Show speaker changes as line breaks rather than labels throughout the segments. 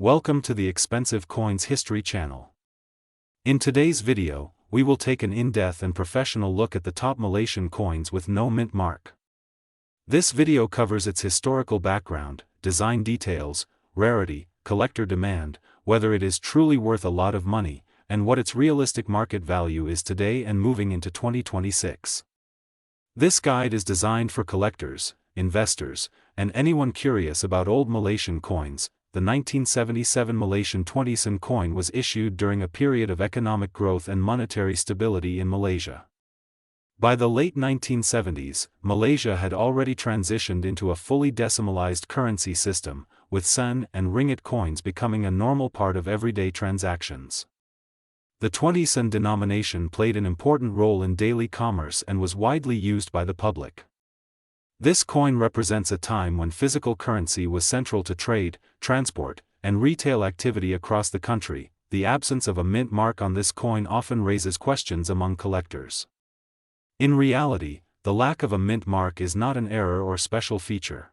Welcome to the Expensive Coins History channel. In today's video, we will take an in-depth and professional look at the top Malaysian coins with no mint mark. This video covers its historical background, design details, rarity, collector demand, whether it is truly worth a lot of money, and what its realistic market value is today and moving into 2026. This guide is designed for collectors, investors, and anyone curious about old Malaysian coins. The 1977 Malaysian 20sen coin was issued during a period of economic growth and monetary stability in Malaysia. By the late 1970s, Malaysia had already transitioned into a fully decimalized currency system, with sen and ringgit coins becoming a normal part of everyday transactions. The 20sen denomination played an important role in daily commerce and was widely used by the public. This coin represents a time when physical currency was central to trade, transport, and retail activity across the country. The absence of a mint mark on this coin often raises questions among collectors. In reality, the lack of a mint mark is not an error or special feature.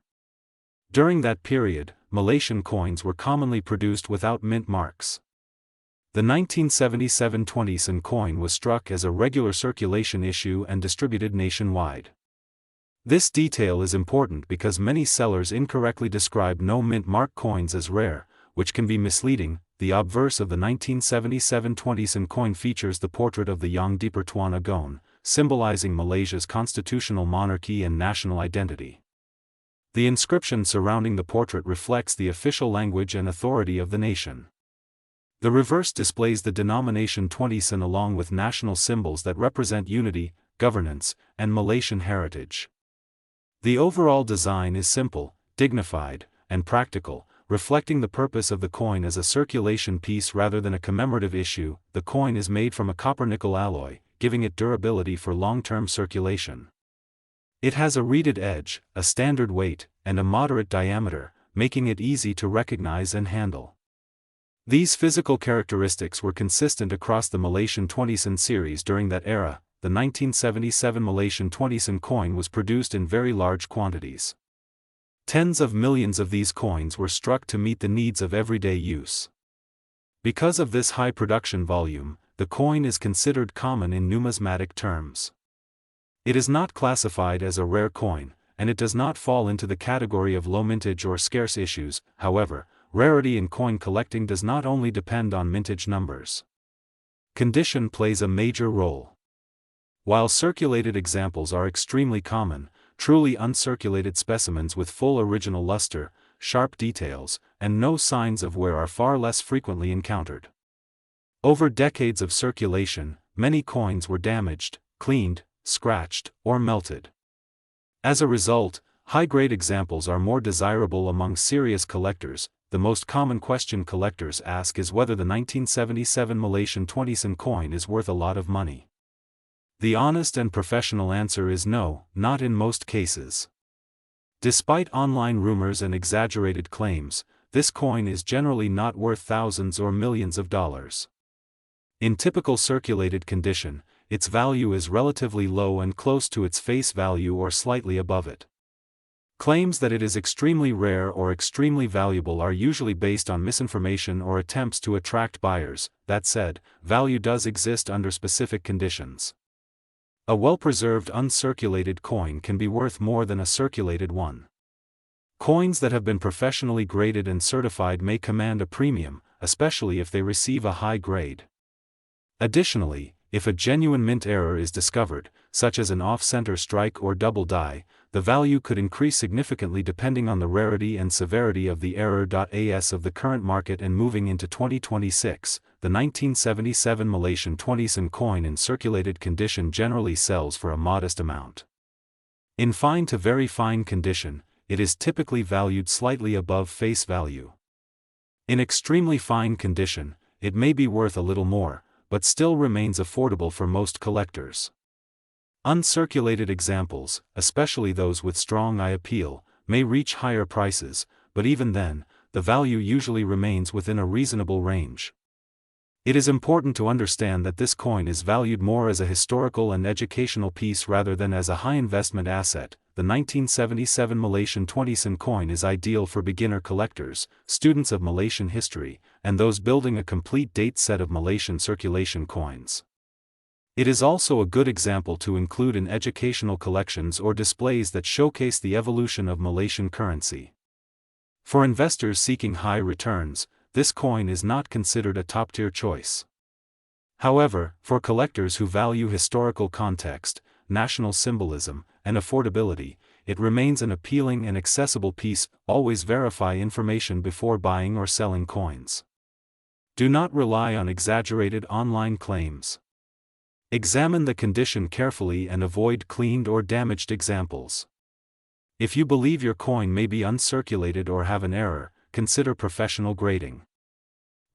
During that period, Malaysian coins were commonly produced without mint marks. The 1977 20sen coin was struck as a regular circulation issue and distributed nationwide. This detail is important because many sellers incorrectly describe no mint mark coins as rare, which can be misleading. The obverse of the 1977 20sen coin features the portrait of the Yang di-Pertuan Agong, symbolizing Malaysia's constitutional monarchy and national identity. The inscription surrounding the portrait reflects the official language and authority of the nation. The reverse displays the denomination 20sen along with national symbols that represent unity, governance, and Malaysian heritage. The overall design is simple, dignified, and practical, reflecting the purpose of the coin as a circulation piece rather than a commemorative issue. The coin is made from a copper-nickel alloy, giving it durability for long-term circulation. It has a reeded edge, a standard weight, and a moderate diameter, making it easy to recognize and handle. These physical characteristics were consistent across the Malaysian 20sen series during that era. The 1977 Malaysian 20sen coin was produced in very large quantities. Tens of millions of these coins were struck to meet the needs of everyday use. Because of this high production volume, the coin is considered common in numismatic terms. It is not classified as a rare coin, and it does not fall into the category of low mintage or scarce issues. However, rarity in coin collecting does not only depend on mintage numbers. Condition plays a major role. While circulated examples are extremely common, truly uncirculated specimens with full original luster, sharp details, and no signs of wear are far less frequently encountered. Over decades of circulation, many coins were damaged, cleaned, scratched, or melted. As a result, high-grade examples are more desirable among serious collectors. The most common question collectors ask is whether the 1977 Malaysian 20sen coin is worth a lot of money. The honest and professional answer is no, not in most cases. Despite online rumors and exaggerated claims, this coin is generally not worth thousands or millions of dollars. In typical circulated condition, its value is relatively low and close to its face value or slightly above it. Claims that it is extremely rare or extremely valuable are usually based on misinformation or attempts to attract buyers. That said, value does exist under specific conditions. A well-preserved uncirculated coin can be worth more than a circulated one. Coins that have been professionally graded and certified may command a premium, especially if they receive a high grade. Additionally, if a genuine mint error is discovered, such as an off-center strike or double die, the value could increase significantly depending on the rarity and severity of the error. As of the current market and moving into 2026, the 1977 Malaysian 20sen coin in circulated condition generally sells for a modest amount. In fine to very fine condition, it is typically valued slightly above face value. In extremely fine condition, it may be worth a little more, but still remains affordable for most collectors. Uncirculated examples, especially those with strong eye appeal, may reach higher prices, but even then, the value usually remains within a reasonable range. It is important to understand that this coin is valued more as a historical and educational piece rather than as a high investment asset. the 1977 Malaysian 20sen coin is ideal for beginner collectors, students of Malaysian history, and those building a complete date set of Malaysian circulation coins. It is also a good example to include in educational collections or displays that showcase the evolution of Malaysian currency. For investors seeking high returns, this coin is not considered a top-tier choice. However, for collectors who value historical context, national symbolism, and affordability, it remains an appealing and accessible piece. Always verify information before buying or selling coins. Do not rely on exaggerated online claims. Examine the condition carefully and avoid cleaned or damaged examples. If you believe your coin may be uncirculated or have an error, consider professional grading.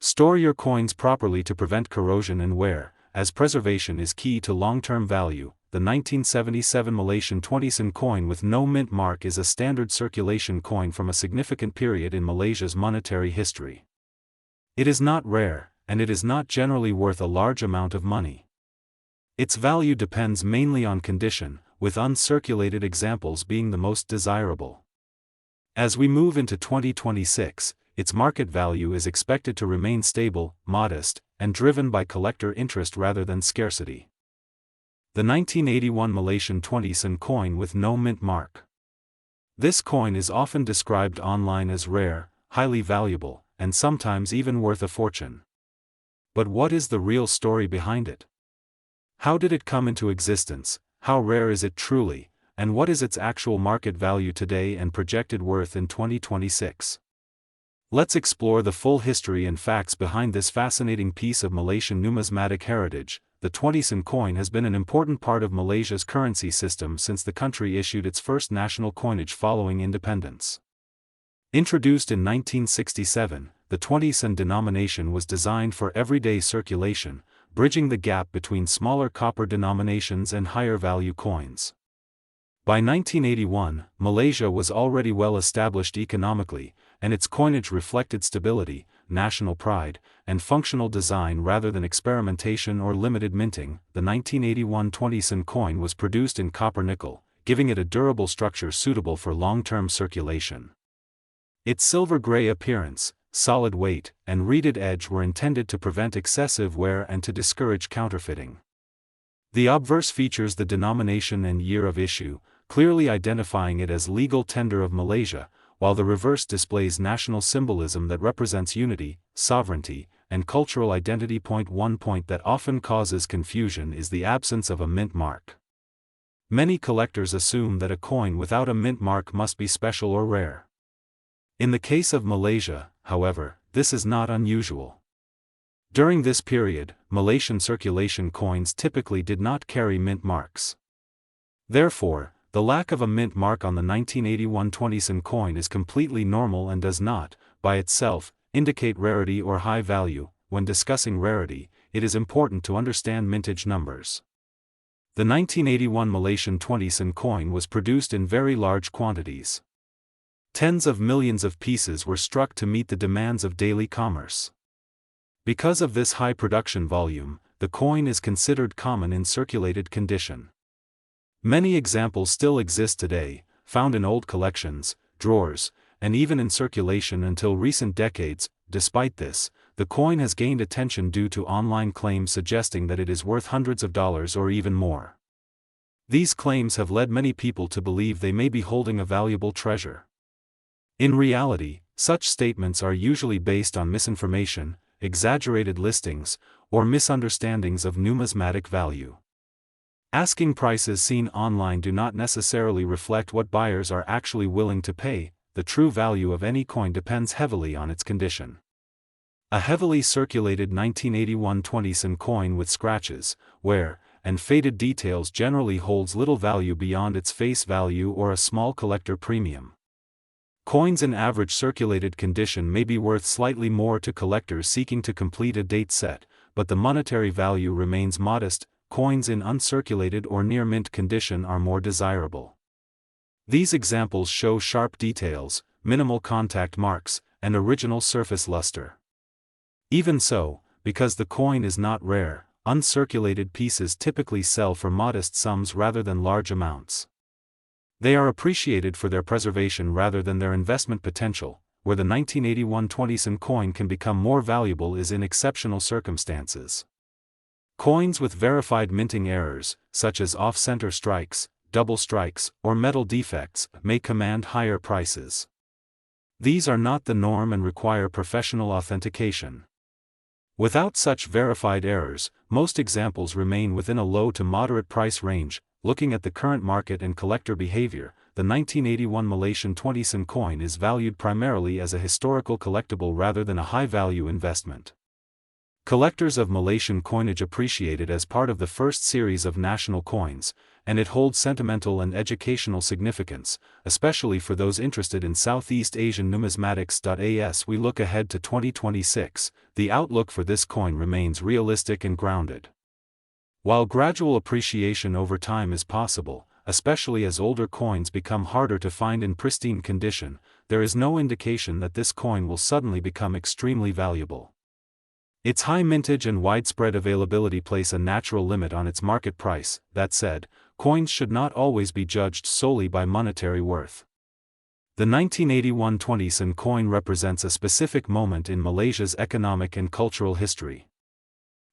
Store your coins properly to prevent corrosion and wear, as preservation is key to long-term value. The 1977 Malaysian 20sen coin with no mint mark is a standard circulation coin from a significant period in Malaysia's monetary history. It is not rare, and it is not generally worth a large amount of money. Its value depends mainly on condition, with uncirculated examples being the most desirable. As we move into 2026, its market value is expected to remain stable, modest, and driven by collector interest rather than scarcity. The 1981 Malaysian 20sen coin with no mint mark. This coin is often described online as rare, highly valuable, and sometimes even worth a fortune. But what is the real story behind it? How did it come into existence, how rare is it truly, and what is its actual market value today and projected worth in 2026? Let's explore the full history and facts behind this fascinating piece of Malaysian numismatic heritage. The 20sen coin has been an important part of Malaysia's currency system since the country issued its first national coinage following independence. Introduced in 1967, the 20sen denomination was designed for everyday circulation, bridging the gap between smaller copper denominations and higher value coins. By 1981, Malaysia was already well established economically, and its coinage reflected stability, national pride, and functional design rather than experimentation or limited minting. The 1981 20sen coin was produced in copper nickel, giving it a durable structure suitable for long-term circulation. Its silver-gray appearance, solid weight, and reeded edge were intended to prevent excessive wear and to discourage counterfeiting. The obverse features the denomination and year of issue, clearly identifying it as legal tender of Malaysia, while the reverse displays national symbolism that represents unity, sovereignty, and cultural identity. One point that often causes confusion is the absence of a mint mark. Many collectors assume that a coin without a mint mark must be special or rare. In the case of Malaysia, however, this is not unusual. During this period, Malaysian circulation coins typically did not carry mint marks. Therefore, the lack of a mint mark on the 1981 20sen coin is completely normal and does not, by itself, indicate rarity or high value. When discussing rarity, it is important to understand mintage numbers. The 1981 Malaysian 20sen coin was produced in very large quantities. Tens of millions of pieces were struck to meet the demands of daily commerce. Because of this high production volume, the coin is considered common in circulated condition. Many examples still exist today, found in old collections, drawers, and even in circulation until recent decades. Despite this, the coin has gained attention due to online claims suggesting that it is worth hundreds of dollars or even more. These claims have led many people to believe they may be holding a valuable treasure. In reality, such statements are usually based on misinformation, exaggerated listings, or misunderstandings of numismatic value. Asking prices seen online do not necessarily reflect what buyers are actually willing to pay. The true value of any coin depends heavily on its condition. A heavily circulated 1981 20sen coin with scratches, wear, and faded details generally holds little value beyond its face value or a small collector premium. Coins in average circulated condition may be worth slightly more to collectors seeking to complete a date set, but the monetary value remains modest. Coins in uncirculated or near mint condition are more desirable. These examples show sharp details, minimal contact marks, and original surface luster. Even so, because the coin is not rare, uncirculated pieces typically sell for modest sums rather than large amounts. They are appreciated for their preservation rather than their investment potential. Where the 1981 20-sen coin can become more valuable is in exceptional circumstances. Coins with verified minting errors, such as off-center strikes, double strikes, or metal defects, may command higher prices. These are not the norm and require professional authentication. Without such verified errors, most examples remain within a low to moderate price range. Looking at the current market and collector behavior, the 1981 Malaysian 20-sen coin is valued primarily as a historical collectible rather than a high-value investment. Collectors of Malaysian coinage appreciate it as part of the first series of national coins, and it holds sentimental and educational significance, especially for those interested in Southeast Asian numismatics. As we look ahead to 2026, the outlook for this coin remains realistic and grounded. While gradual appreciation over time is possible, especially as older coins become harder to find in pristine condition, there is no indication that this coin will suddenly become extremely valuable. Its high mintage and widespread availability place a natural limit on its market price. That said, coins should not always be judged solely by monetary worth. The 1981 20-sen coin represents a specific moment in Malaysia's economic and cultural history.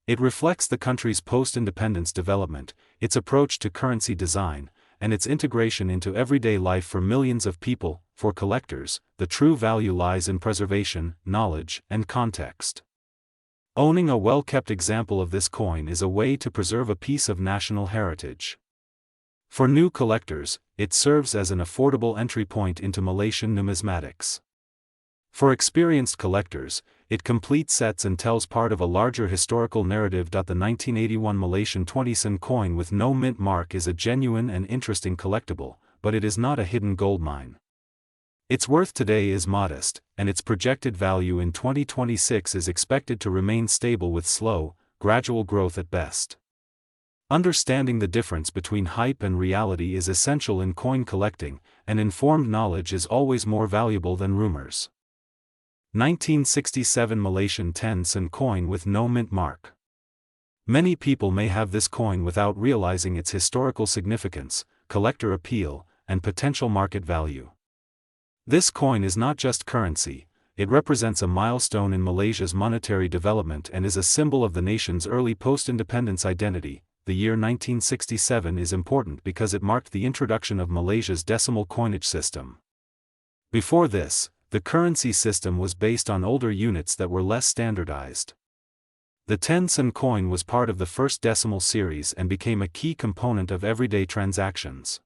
It reflects the country's post-independence development, its approach to currency design, and its integration into everyday life for millions of people. For collectors, the true value lies in preservation, knowledge, and context. Owning a well-kept example of this coin is a way to preserve a piece of national heritage. For new collectors, it serves as an affordable entry point into Malaysian numismatics. For experienced collectors, it completes sets and tells part of a larger historical narrative. The 1981 Malaysian 20-sen coin with no mint mark is a genuine and interesting collectible, but it is not a hidden goldmine. Its worth today is modest, and its projected value in 2026 is expected to remain stable with slow, gradual growth at best. Understanding the difference between hype and reality is essential in coin collecting, and informed knowledge is always more valuable than rumors. 1967 Malaysian 10-sen coin with no mint mark. Many people may have this coin without realizing its historical significance, collector appeal, and potential market value. This coin is not just currency, it represents a milestone in Malaysia's monetary development and is a symbol of the nation's early post-independence identity. The year 1967 is important because it marked the introduction of Malaysia's decimal coinage system. Before this, the currency system was based on older units that were less standardized. The 10-sen coin was part of the first decimal series and became a key component of everyday transactions.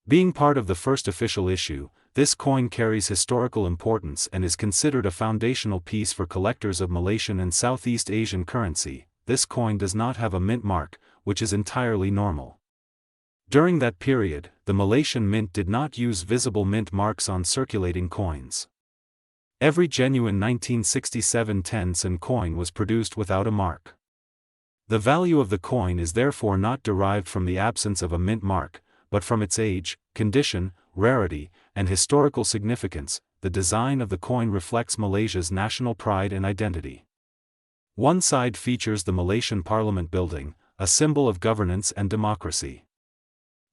Being part of the first official issue, this coin carries historical importance and is considered a foundational piece for collectors of Malaysian and Southeast Asian currency. This coin does not have a mint mark, which is entirely normal. During that period, the Malaysian Mint did not use visible mint marks on circulating coins. Every genuine 1967 10-sen coin was produced without a mark. The value of the coin is therefore not derived from the absence of a mint mark, but from its age, condition, rarity, and historical significance. The design of the coin reflects Malaysia's national pride and identity. One side features the Malaysian Parliament building, a symbol of governance and democracy.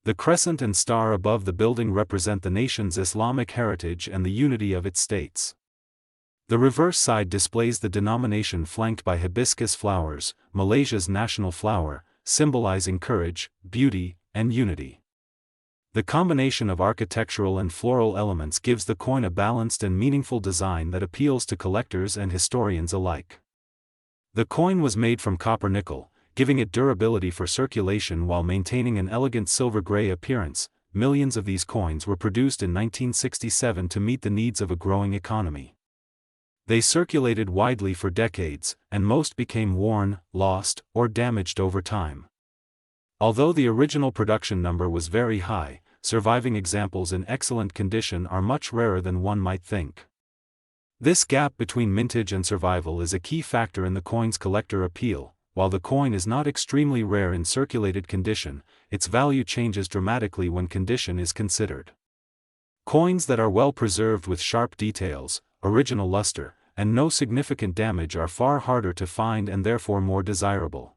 The crescent and star above the building represent the nation's Islamic heritage and the unity of its states. The reverse side displays the denomination flanked by hibiscus flowers, Malaysia's national flower, symbolizing courage, beauty, and unity. The combination of architectural and floral elements gives the coin a balanced and meaningful design that appeals to collectors and historians alike. The coin was made from copper nickel, giving it durability for circulation while maintaining an elegant silver-gray appearance. Millions of these coins were produced in 1967 to meet the needs of a growing economy. They circulated widely for decades, and most became worn, lost, or damaged over time. Although the original production number was very high, surviving examples in excellent condition are much rarer than one might think. This gap between mintage and survival is a key factor in the coin's collector appeal. While the coin is not extremely rare in circulated condition, its value changes dramatically when condition is considered. Coins that are well preserved with sharp details, original luster, and no significant damage are far harder to find and therefore more desirable.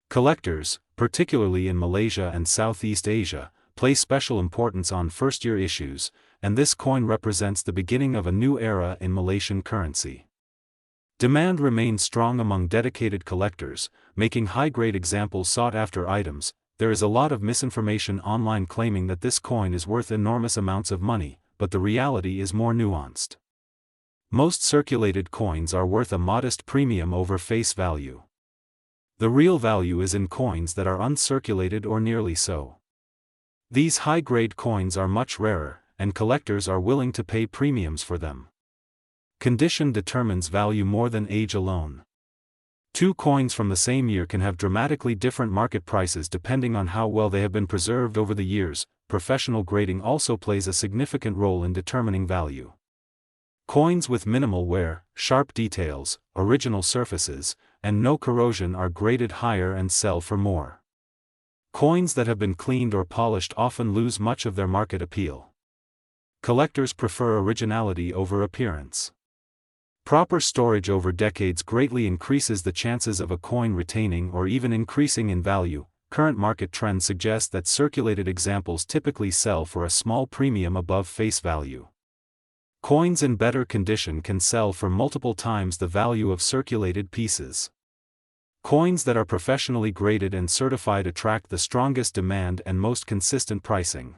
Collectors, particularly in Malaysia and Southeast Asia, place special importance on first-year issues, and this coin represents the beginning of a new era in Malaysian currency. Demand remains strong among dedicated collectors, making high-grade examples sought-after items. There is a lot of misinformation online claiming that this coin is worth enormous amounts of money, but the reality is more nuanced. Most circulated coins are worth a modest premium over face value. The real value is in coins that are uncirculated or nearly so. These high-grade coins are much rarer, and collectors are willing to pay premiums for them. Condition determines value more than age alone. Two coins from the same year can have dramatically different market prices depending on how well they have been preserved over the years. Professional grading also plays a significant role in determining value. Coins with minimal wear, sharp details, original surfaces, and no corrosion are graded higher and sell for more. Coins that have been cleaned or polished often lose much of their market appeal. Collectors prefer originality over appearance. Proper storage over decades greatly increases the chances of a coin retaining or even increasing in value. Current market trends suggest that circulated examples typically sell for a small premium above face value. Coins in better condition can sell for multiple times the value of circulated pieces. Coins that are professionally graded and certified attract the strongest demand and most consistent pricing.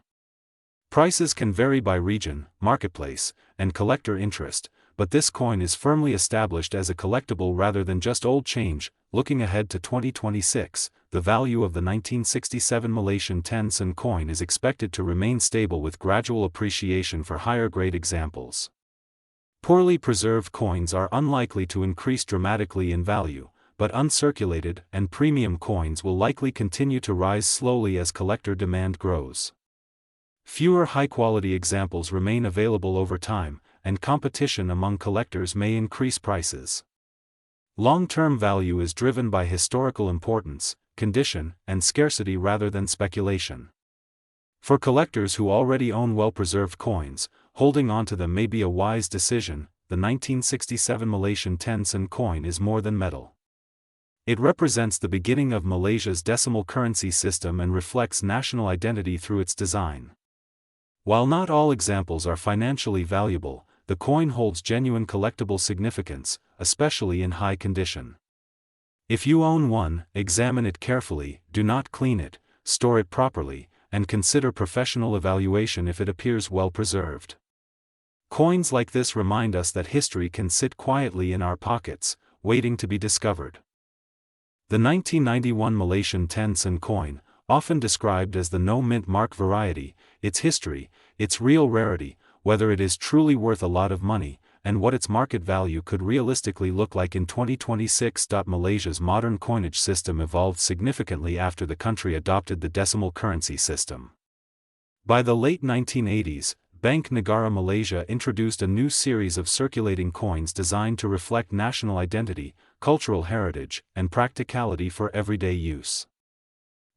Prices can vary by region, marketplace, and collector interest, but this coin is firmly established as a collectible rather than just old change. Looking ahead to 2026, the value of the 1967 Malaysian 10-sen coin is expected to remain stable with gradual appreciation for higher-grade examples. Poorly preserved coins are unlikely to increase dramatically in value, but uncirculated and premium coins will likely continue to rise slowly as collector demand grows. Fewer high-quality examples remain available over time, and competition among collectors may increase prices. Long-term value is driven by historical importance, condition, and scarcity rather than speculation. For collectors who already own well-preserved coins, holding on to them may be a wise decision. The 1967 Malaysian 10-sen coin is more than metal. It represents the beginning of Malaysia's decimal currency system and reflects national identity through its design. While not all examples are financially valuable, the coin holds genuine collectible significance, especially in high condition. If you own one, examine it carefully, do not clean it, store it properly, and consider professional evaluation if it appears well preserved. Coins like this remind us that history can sit quietly in our pockets, waiting to be discovered. The 1991 Malaysian 10-sen coin, often described as the no-mint mark variety, its history, its real rarity, whether it is truly worth a lot of money, and what its market value could realistically look like in 2026. Malaysia's modern coinage system evolved significantly after the country adopted the decimal currency system. By the late 1980s, Bank Negara Malaysia introduced a new series of circulating coins designed to reflect national identity, cultural heritage, and practicality for everyday use.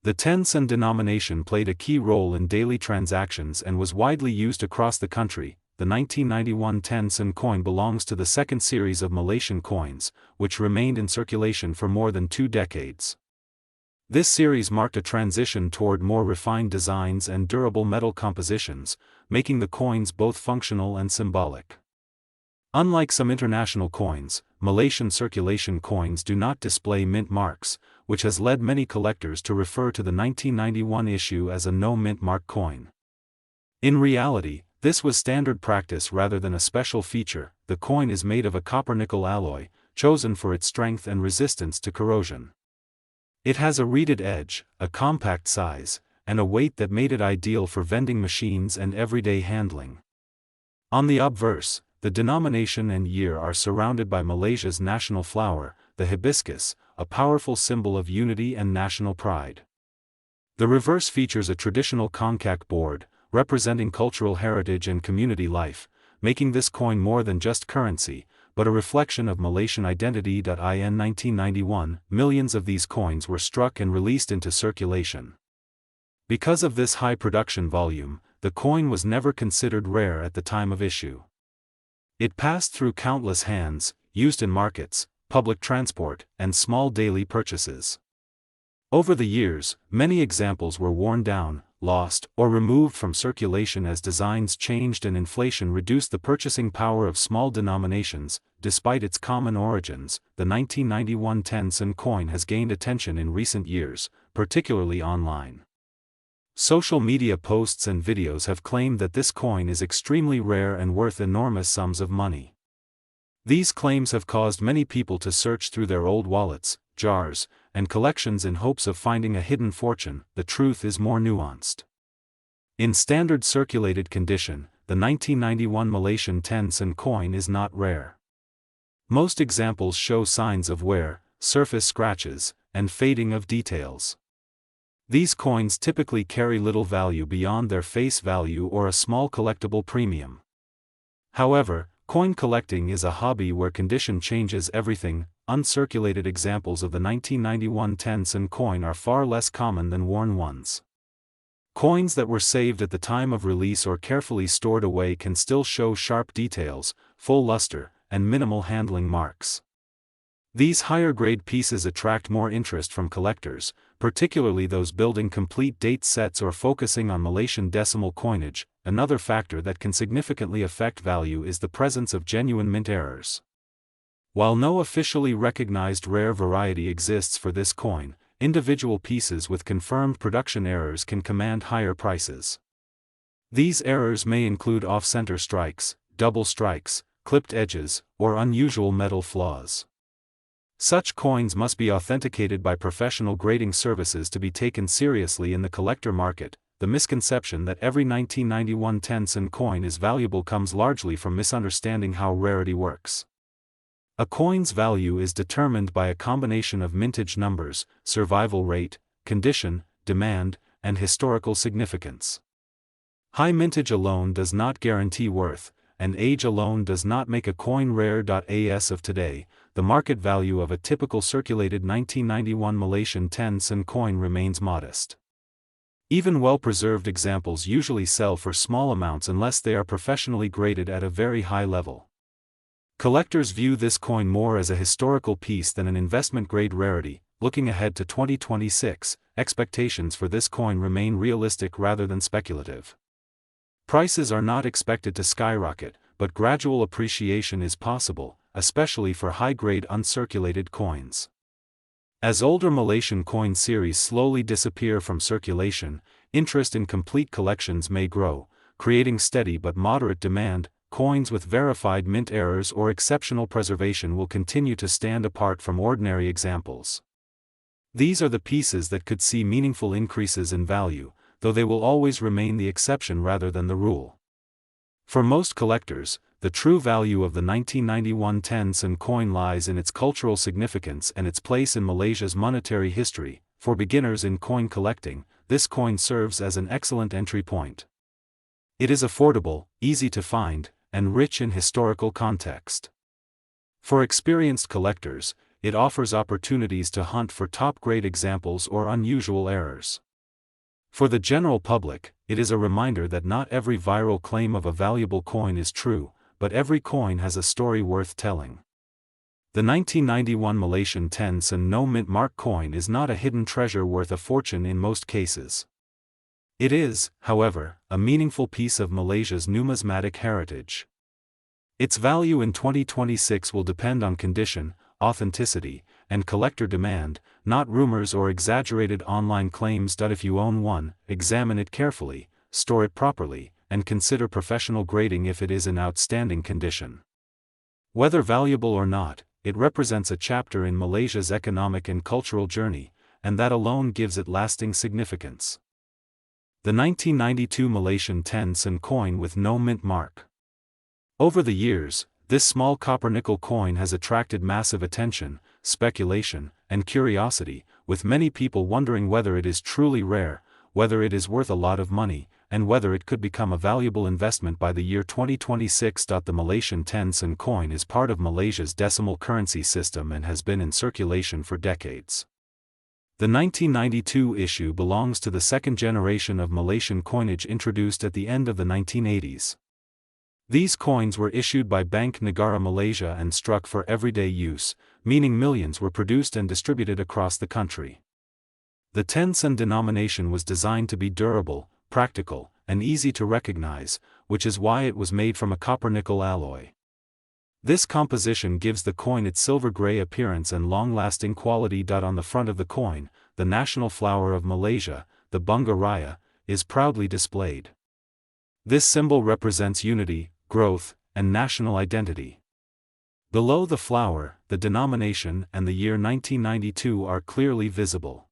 The 10-sen denomination played a key role in daily transactions and was widely used across the country. The 1991 10-sen coin belongs to the second series of Malaysian coins, which remained in circulation for more than 2 decades. This series marked a transition toward more refined designs and durable metal compositions, making the coins both functional and symbolic. Unlike some international coins, Malaysian circulation coins do not display mint marks, which has led many collectors to refer to the 1991 issue as a no-mint mark coin. In reality, this was standard practice rather than a special feature. The coin is made of a copper-nickel alloy, chosen for its strength and resistance to corrosion. It has a reeded edge, a compact size, and a weight that made it ideal for vending machines and everyday handling. On the obverse, the denomination and year are surrounded by Malaysia's national flower, the hibiscus, a powerful symbol of unity and national pride. The reverse features a traditional konjac board, representing cultural heritage and community life, making this coin more than just currency, but a reflection of Malaysian identity. In 1991, millions of these coins were struck and released into circulation. Because of this high production volume, the coin was never considered rare at the time of issue. It passed through countless hands, used in markets, public transport, and small daily purchases. Over the years, many examples were worn down, lost, or removed from circulation as designs changed and inflation reduced the purchasing power of small denominations. Despite its common origins, the 1991 10-cent coin has gained attention in recent years, particularly online. Social media posts and videos have claimed that this coin is extremely rare and worth enormous sums of money. These claims have caused many people to search through their old wallets, jars, and collections in hopes of finding a hidden fortune. The truth is more nuanced. In standard circulated condition, the 1991 Malaysian 10-cent coin is not rare. Most examples show signs of wear, surface scratches, and fading of details. These coins typically carry little value beyond their face value or a small collectible premium. However, coin collecting is a hobby where condition changes everything. Uncirculated examples of the 1991 10-cent coin are far less common than worn ones. Coins that were saved at the time of release or carefully stored away can still show sharp details, full luster, and minimal handling marks. These higher-grade pieces attract more interest from collectors, particularly those building complete date sets or focusing on Malaysian decimal coinage. Another factor that can significantly affect value is the presence of genuine mint errors. While no officially recognized rare variety exists for this coin, individual pieces with confirmed production errors can command higher prices. These errors may include off-center strikes, double strikes, clipped edges, or unusual metal flaws. Such coins must be authenticated by professional grading services to be taken seriously in the collector market. The misconception that every 1991 10-cent coin is valuable comes largely from misunderstanding how rarity works. A coin's value is determined by a combination of mintage numbers, survival rate, condition, demand, and historical significance. High mintage alone does not guarantee worth, and age alone does not make a coin rare. As of today, the market value of a typical circulated 1991 Malaysian 10-cent coin remains modest. Even well-preserved examples usually sell for small amounts unless they are professionally graded at a very high level. Collectors view this coin more as a historical piece than an investment-grade rarity. Looking ahead to 2026, expectations for this coin remain realistic rather than speculative. Prices are not expected to skyrocket, but gradual appreciation is possible, especially for high-grade uncirculated coins. As older Malaysian coin series slowly disappear from circulation, interest in complete collections may grow, creating steady but moderate demand. Coins with verified mint errors or exceptional preservation will continue to stand apart from ordinary examples. These are the pieces that could see meaningful increases in value, though they will always remain the exception rather than the rule. For most collectors, the true value of the 1991 10-cent coin lies in its cultural significance and its place in Malaysia's monetary history. For beginners in coin collecting, this coin serves as an excellent entry point. It is affordable, easy to find, and rich in historical context. For experienced collectors, it offers opportunities to hunt for top-grade examples or unusual errors. For the general public, it is a reminder that not every viral claim of a valuable coin is true, but every coin has a story worth telling. The 1991 Malaysian 10-cent no-mint mark coin is not a hidden treasure worth a fortune in most cases. It is, however, a meaningful piece of Malaysia's numismatic heritage. Its value in 2026 will depend on condition, authenticity, and collector demand, not rumors or exaggerated online claims. If you own one, examine it carefully, store it properly, and consider professional grading if it is in outstanding condition. Whether valuable or not, it represents a chapter in Malaysia's economic and cultural journey, and that alone gives it lasting significance. The 1992 Malaysian 10-cent coin with no mint mark. Over the years, this small copper-nickel coin has attracted massive attention, speculation, and curiosity, with many people wondering whether it is truly rare, whether it is worth a lot of money, and whether it could become a valuable investment by the year 2026. The Malaysian 10-cent coin is part of Malaysia's decimal currency system and has been in circulation for decades. The 1992 issue belongs to the second generation of Malaysian coinage introduced at the end of the 1980s. These coins were issued by Bank Negara Malaysia and struck for everyday use, meaning millions were produced and distributed across the country. The 10-sen denomination was designed to be durable, practical, and easy to recognize, which is why it was made from a copper-nickel alloy. This composition gives the coin its silver-gray appearance and long-lasting quality. On the front of the coin, the national flower of Malaysia, the bunga raya, is proudly displayed. This symbol represents unity, growth, and national identity. Below the flower, the denomination and the year 1992 are clearly visible.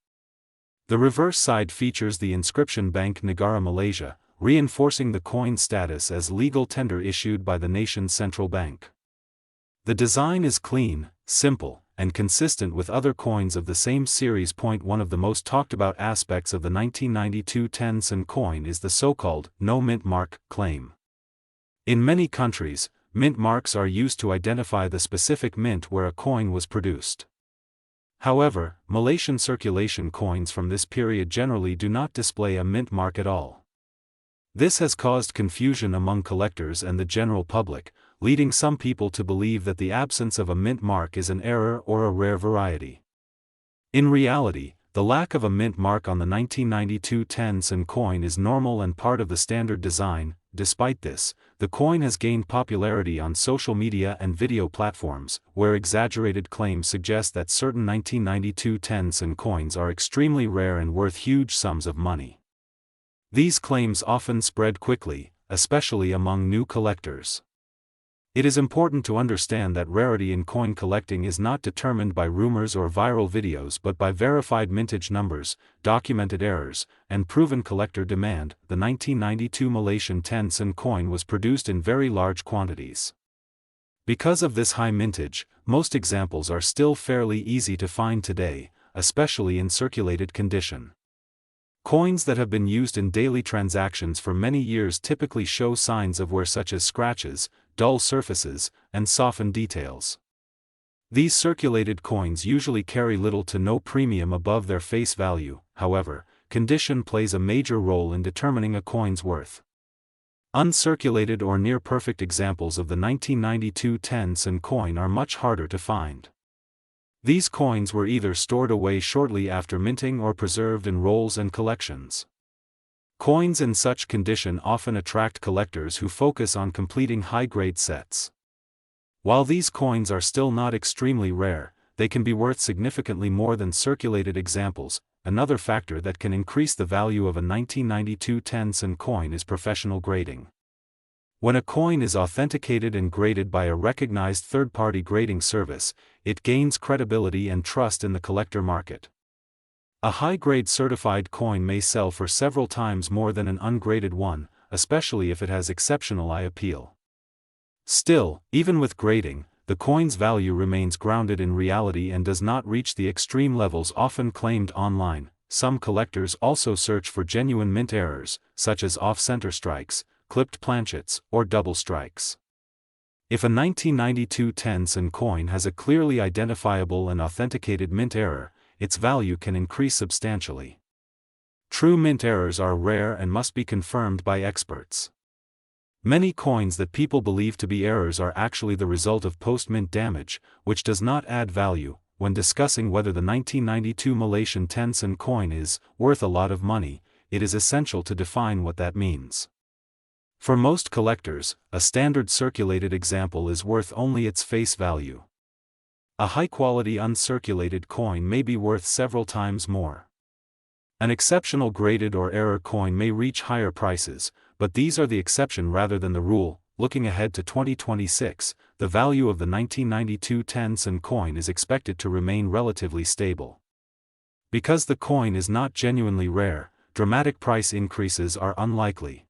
The reverse side features the inscription Bank Negara Malaysia, reinforcing the coin's status as legal tender issued by the nation's central bank. The design is clean, simple, and consistent with other coins of the same series. One of the most talked about aspects of the 1992 10-sen coin is the so-called no mint mark claim. In many countries, mint marks are used to identify the specific mint where a coin was produced. However, Malaysian circulation coins from this period generally do not display a mint mark at all. This has caused confusion among collectors and the general public, leading some people to believe that the absence of a mint mark is an error or a rare variety. In reality, the lack of a mint mark on the 1992 10-sen coin is normal and part of the standard design. Despite this, the coin has gained popularity on social media and video platforms, where exaggerated claims suggest that certain 1992 10-sen coins are extremely rare and worth huge sums of money. These claims often spread quickly, especially among new collectors. It is important to understand that rarity in coin collecting is not determined by rumors or viral videos but by verified mintage numbers, documented errors, and proven collector demand. The 1992 Malaysian 10-sen coin was produced in very large quantities. Because of this high mintage, most examples are still fairly easy to find today, especially in circulated condition. Coins that have been used in daily transactions for many years typically show signs of wear such as scratches, dull surfaces, and softened details. These circulated coins usually carry little to no premium above their face value. However, condition plays a major role in determining a coin's worth. Uncirculated or near-perfect examples of the 1992 10-sen coin are much harder to find. These coins were either stored away shortly after minting or preserved in rolls and collections. Coins in such condition often attract collectors who focus on completing high-grade sets. While these coins are still not extremely rare, they can be worth significantly more than circulated examples. Another factor that can increase the value of a 1992 10-sen coin is professional grading. When a coin is authenticated and graded by a recognized third-party grading service, it gains credibility and trust in the collector market. A high-grade certified coin may sell for several times more than an ungraded one, especially if it has exceptional eye appeal. Still, even with grading, the coin's value remains grounded in reality and does not reach the extreme levels often claimed online. Some collectors also search for genuine mint errors, such as off-center strikes, clipped planchets, or double strikes. If a 1992 10-sen coin has a clearly identifiable and authenticated mint error, its value can increase substantially. True mint errors are rare and must be confirmed by experts. Many coins that people believe to be errors are actually the result of post-mint damage, which does not add value. When discussing whether the 1992 Malaysian 10-sen coin is worth a lot of money, it is essential to define what that means. For most collectors, a standard circulated example is worth only its face value. A high-quality uncirculated coin may be worth several times more. An exceptional graded or error coin may reach higher prices, but these are the exception rather than the rule. Looking ahead to 2026, the value of the 1992 10-sen coin is expected to remain relatively stable. Because the coin is not genuinely rare, dramatic price increases are unlikely.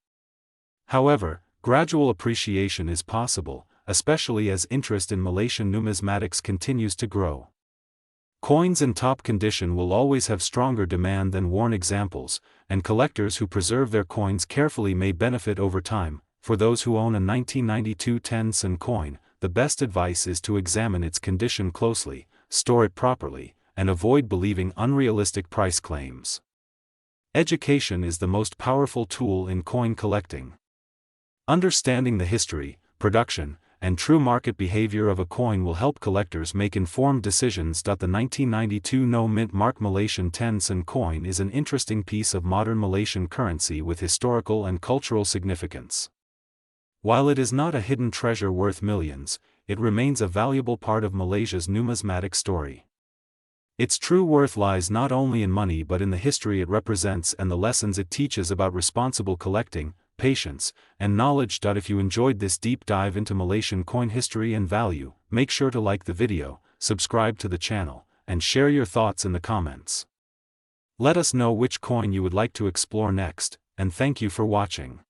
However, gradual appreciation is possible, especially as interest in Malaysian numismatics continues to grow. Coins in top condition will always have stronger demand than worn examples, and collectors who preserve their coins carefully may benefit over time. For those who own a 1992 10-sen coin, the best advice is to examine its condition closely, store it properly, and avoid believing unrealistic price claims. Education is the most powerful tool in coin collecting. Understanding the history, production, and true market behavior of a coin will help collectors make informed decisions. The 1992 no-mint mark Malaysian 10 sen coin is an interesting piece of modern Malaysian currency with historical and cultural significance. While it is not a hidden treasure worth millions, it remains a valuable part of Malaysia's numismatic story. Its true worth lies not only in money but in the history it represents and the lessons it teaches about responsible collecting, patience, and knowledge. If you enjoyed this deep dive into Malaysian coin history and value, make sure to like the video, subscribe to the channel, and share your thoughts in the comments. Let us know which coin you would like to explore next, and thank you for watching.